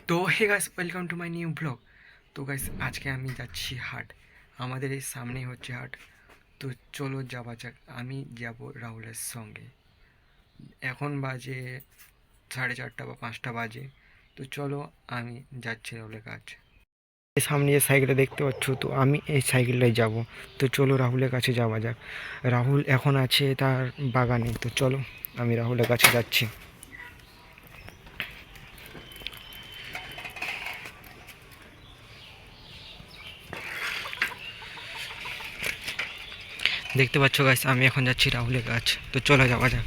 তো hey guys, welcome to my new blog. তো guys, আজকে আমি যাচ্ছি হাট। আমাদের এই সামনেই হচ্ছে হাট। তো চলো যাওয়া যাক। আমি যাব রাহুলের সঙ্গে। এখন বাজে 4:30 বা 5টা বাজে। তো চলো, আমি যাচ্ছি রাহুলের কাছে। সামনে যে সাইকেলটা দেখতে পাচ্ছ, তো আমি এই সাইকেলটাই যাব। তো চলো রাহুলের কাছে যাওয়া যাক। রাহুল এখন আছে তার বাগানে। তো চলো, আমি রাহুলের কাছে যাচ্ছি। দেখতে পাচ্ছ গাইস, আমি এখন যাচ্ছি রাহুলের কাছে। তো চলো যাওয়া যাক।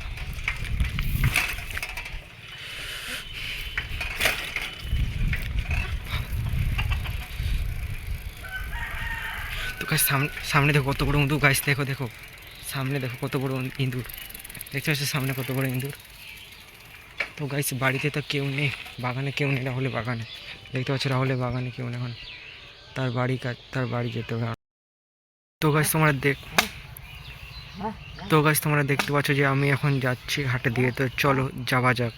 তো গাছ সামনে সামনে দেখো কত বড় ইঁদুর। গাছ দেখো দেখো, সামনে দেখো কত বড় ইঁদুর। দেখতে পাচ্ছ সামনে কত বড় ইঁদুর। তো গাছ বাড়িতে তো কেউ নেই, বাগানে কেউ নেই, রাহুলের বাগানে। দেখতে পাচ্ছ রাহুলের বাগানে কেউ নেই এখন। তার বাড়ি কাজ, তার বাড়ি যেতে হবে। তো গাছ তোমরা দেখতে পাচ্ছ যে আমি এখন যাচ্ছি হাটের দিকে। তো চলো যাওয়া যাক।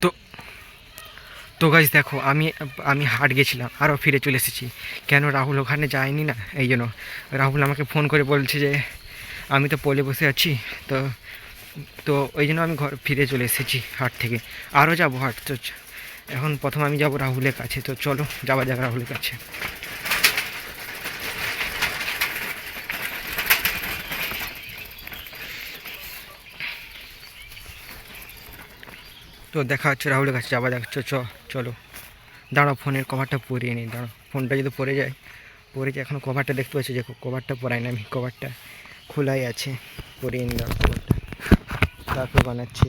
তো তো গাইস দেখো, আমি আমি হাট গেছিলাম, আরও ফিরে চলে এসেছি। কেন রাহুল ওখানে যায়নি না, এই জন্য। রাহুল আমাকে ফোন করে বলছে যে আমি তো পোলে বসে আছি। তো তো ওই জন্য আমি ঘর ফিরে চলে এসেছি হাট থেকে। আরও যাবো হাট। তো এখন প্রথম আমি যাব রাহুলের কাছে। তো চলো যাওয়া যাক রাহুলের কাছে। তো দেখা হচ্ছে রাহুলের কাছে, যাওয়া যাক। চলো। দাঁড়াও, ফোনের কভারটা পরিয়ে নিই। দাঁড়াও, ফোনটা যদি পড়ে যায়। এখনও কভারটা দেখতে পাচ্ছি, দেখো কভারটা পরাই না আমি, কভারটা খোলাই আছে। পরিয়ে নিই, দাঁড়াও কভারটা, তারপর বানাচ্ছি।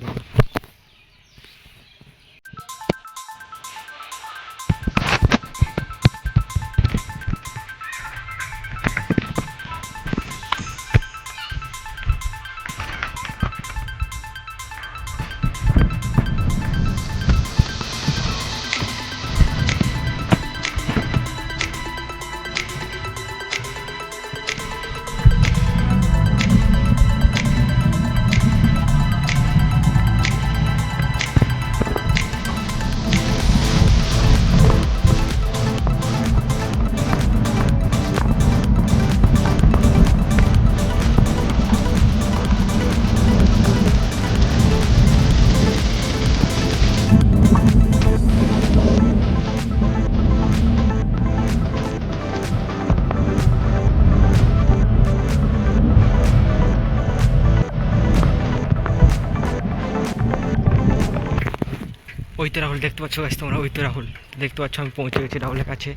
ওই তো রাহুল দেখতে পাচ্ছ গাছ তোমরা, ওই তো রাহুল দেখতে পাচ্ছ। আমি পৌঁছে গেছি রাহুলের কাছে।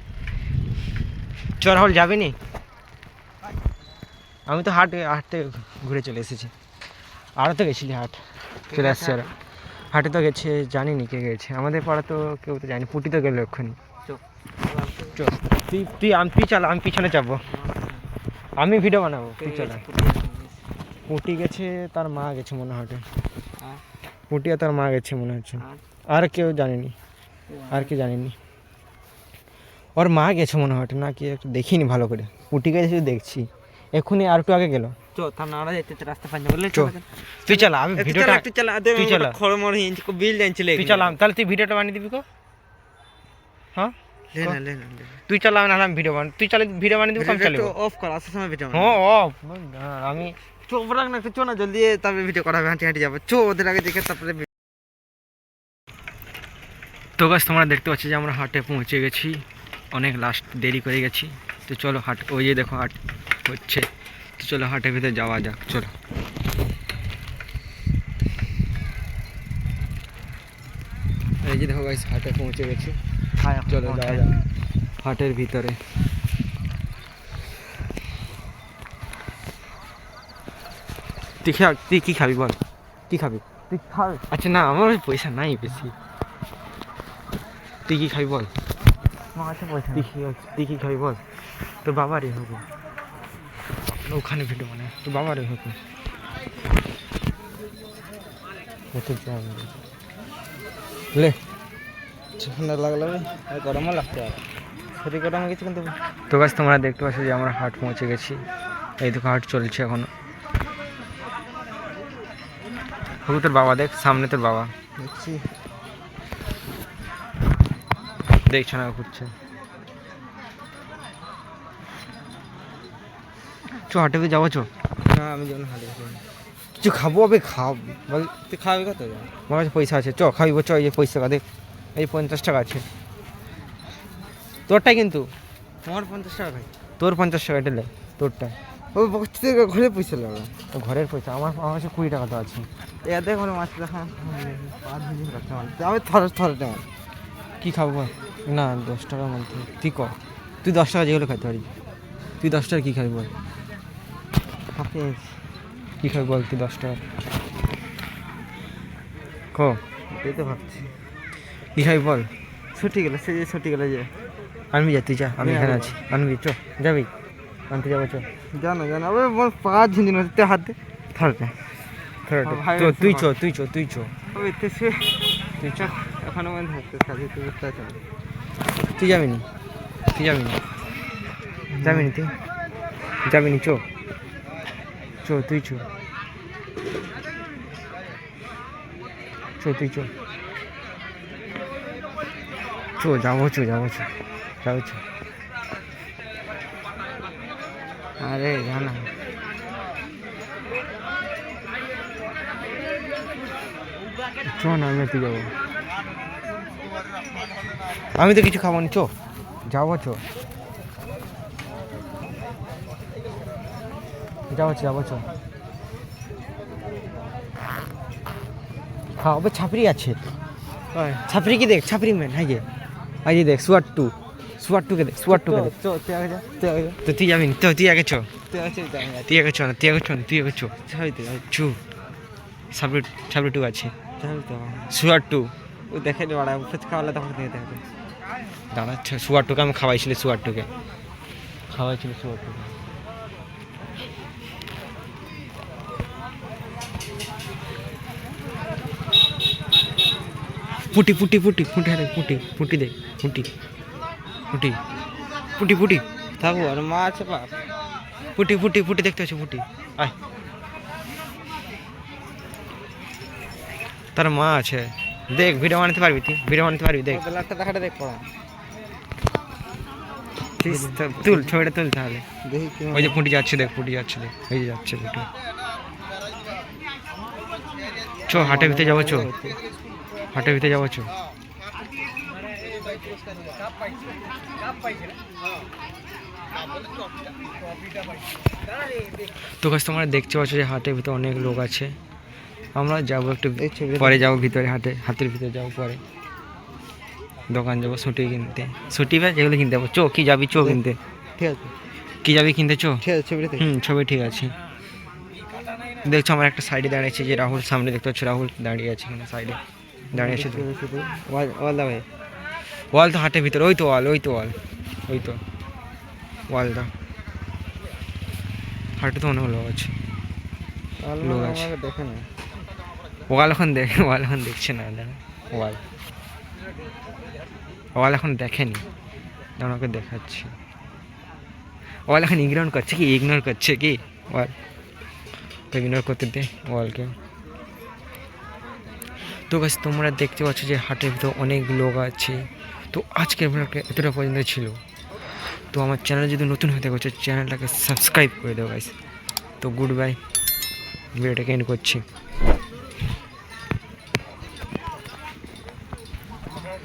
চ রাহুল যাবে নি? আমি তো হাটে ঘুরে চলে এসেছি। আরও তো গেছিলি হাট, চলে আসছে ওরা। হাটে তো গেছে, জানিনি কে গেছে আমাদের পাড়া, তো কেউ তো জানি। পুটি তো গেল এক্ষুনি। চল তুই চালা, আমি পিছনে যাবো, আমি ভিডিও বানাবো, তুই চালা। পুটি গেছে, তার মা গেছে মনে হয় হাটে। পুটি আর তার মা গেছে মনে হচ্ছে, আর কেউ জানিনি, আর কেউ জানিনি। ওর মা গেছে মনে হয় না কি, একটু দেখিনি ভালো করে। পুটি গেছে শুধু দেখছি, এক্ষুনি আর একটু আগে গেল। তুই চালা, আমি ভিডিওটা তুই চালা, তাহলে তুই ভিডিওটা বানিয়ে দিবি। হ্যাঁ তুই চালা, আমি ভিডিও বানাই। তুই চালা, ভিডিও বানিয়ে দিবি, আমি চালাবো। অফ কর, আসার সময় ভিডিও। হ্যাঁ অফ, আমি চোখ রাখ না, চো না জলদি, তারপরে ভিডিও করা হবে, হাঁটি হাঁটি যাবো। চো ওদের আগে দেখে তারপরে। তো গাছ তোমরা দেখতে পাচ্ছি যে আমরা হাটে পৌঁছে গেছি, অনেক লাস্ট দেরি করে গেছি। তো চলো হাট, ওই যে দেখো হাট হচ্ছে, তো চলো হাটের ভিতরে যাওয়া যাক, চলো। এই যে দেখো গাইস হাটে পৌঁছে গেছি, চলো যাওয়া যাক হাটের ভিতরে। তুই কি খাবি বল, কি খাবি তুই খা। আচ্ছা না, আমার পয়সা নাই বেশি। তুই কি খাবি বল, তুই কি খাবি বল। তোর বাবারই হোক, ওখানে ভিডিও মানে তোর বাবারই হোক। লে ঠান্ডা লাগলো, গরমও লাগছে, আর শরীর গরম হয়ে গেছে। কিন্তু তো গাছ তোমরা দেখতে পাচ্ছ যে আমরা হাট পৌঁছে গেছি। এই দেখো হাট চলছে এখনো। তোর বাবা দেখ, সামনে তোর বাবা দেখছি, দেখছো না ঘুরছে। চো হাটে যাবো, চো। না আমি যেমন হাটে কিছু খাবো, আবে খাব বল, তুই খাবি কত? আমার কাছে পয়সা আছে, চ খাবিব, চ। এই যে পয়সা টাকা দেখ, এই 50 টাকা আছে তোরটাই, কিন্তু আমার 50 টাকা ভাই, তোর 50 টাকা এটা লে, তোরটা। ও ঘরে পয়সা লাগবে, ও ঘরের পয়সা। আমার কাছে 20 টাকা তো আছে। এতে ঘরে মাছ দেখা আমি থরে নেওয়া। কী খাবো বল? না 10 টাকার মধ্যে তুই কর, তুই 10 টাকা যেগুলো খাইতে পারি। তুই 10 টাকা কী খাবি বল, কী খাবি বল তুই 10 টাকা কো। এই তো ভাবছি কী খাবি বল। ছুটি গেলে, সে যে ছুটি গেলে যে আনবি, যা তুই যা, আমি এখানে আছি, আনবি, চ যাবি আনতে যাবো, চ। জানো জানো, আবার 5 দিন হচ্ছে হাতে থরটা, তুই চ, তুই চ, তুই চ, তুই চ। এখন তুই যাবি নি, তুই যাবি নি, যাবি নি, তুই যাবি নি, চ চ, তুই চ, চ তুই চ, চ যাবো, চ যাবো, চ যাবো, চ। আরে জানা চ না, আমি তুই যাবো, আমি তো কিছু খাবো না, চ যাবো, চ যাবো, যাবো, চ। খাওয়াবে, ছাপড়ি আছে, ছাপড়ি কি দেখ, ছাপড়ি মেন হাই যে, হাই যে দেখ, সুয়ার টুকে দেখ, সুয়ার টুকে দেখ। তো তুই যাবি, তো তুই আগে চ, তুই আগে চ না, তুই আগে চ না, তুই আগে চ, চু ছাপড়ি টু আছে, সুয়ার টু ও দেখে বাড়া খাওয়ালে তখন দেখে দাঁড়াচ্ছে। সুয়ার টুকে আমি খাওয়াইছিল, সুয়ার টুকে খাওয়াইছিল, সুয়ার টুকে। পুটি পুটি পুটি পুটি, হ্যাঁ পুটি পুটি দে, পুটি পুটি পুটি পুটি থাকবো, আর মা আছে বাপ। পুটি পুটি পুটি দেখতে পাচ্ছি, পুটি আয়, তার মা আছে, দেখ ভিডিও বানাতে পারবি, তুই ভিডিও বানাতে পারবি, দেখ ব্লাডটা দেখাটা দেখ, পড়া তুল, ছবিটা তুল তাহলে। ওই যে পুটি যাচ্ছে, দেখ পুটি যাচ্ছে, দেখ এই যে যাচ্ছে পুটি। চো হাটের ভিতরে যাবো, চো হাটের ভিতরে যাবো, চো। তো গাছ তোমরা দেখতে পাচ্ছ যে হাটের ভিতরে অনেক লোক আছে। আমরা যাবো একটু পরে, যাবো ভিতরে, হাটের ভিতরে যাবো পরে। দোকান যাবো ছুটি কিনতে, ছুটি বা যেগুলো কিনতে যাবো। চো কি যাবি? চো কিনতে। ঠিক আছে কি যাবি কিনতে? চো। ঠিক আছে ছবিটা ছবি ঠিক আছে। দেখছো আমার একটা সাইডে দাঁড়িয়েছে, যে রাহুল সামনে দেখতে পাচ্ছ, রাহুল দাঁড়িয়ে আছে এখানে সাইডে দাঁড়িয়ে আছে। তো ওয়াল দা ভাই, ওয়াল তো হাটের ভিতরে, ওই তো ওয়াল, ওই তো ওয়াল, ওই তো ওয়ালটা। হাটে তো অনেক লোক আছে, লোক আছে। দেখে না ওয়াল এখন দেখে, ওয়াল এখন দেখছে না, দাঁড়া। ওয়াল ওয়াল এখন দেখেনি, দাঁড়া ওকে দেখাচ্ছি। ওয়াল এখন ইগনোর করছে কি, ইগনোর করছে কি ওয়াল, তো ইগনোর করতে দে ওয়ালকে। তো গাছ তোমরা দেখতে পাচ্ছ যে হাটের ভিতর অনেক লোক আছে। তো আজকের ব্লগটা এতটা পর্যন্ত ছিল। তো আমার চ্যানেল যদি নতুন হয়ে থাকে চ্যানেলটাকে সাবস্ক্রাইব করে দেবো গাইস। তো গুড বাই, ভিডিওটাকে এন্ড করছি।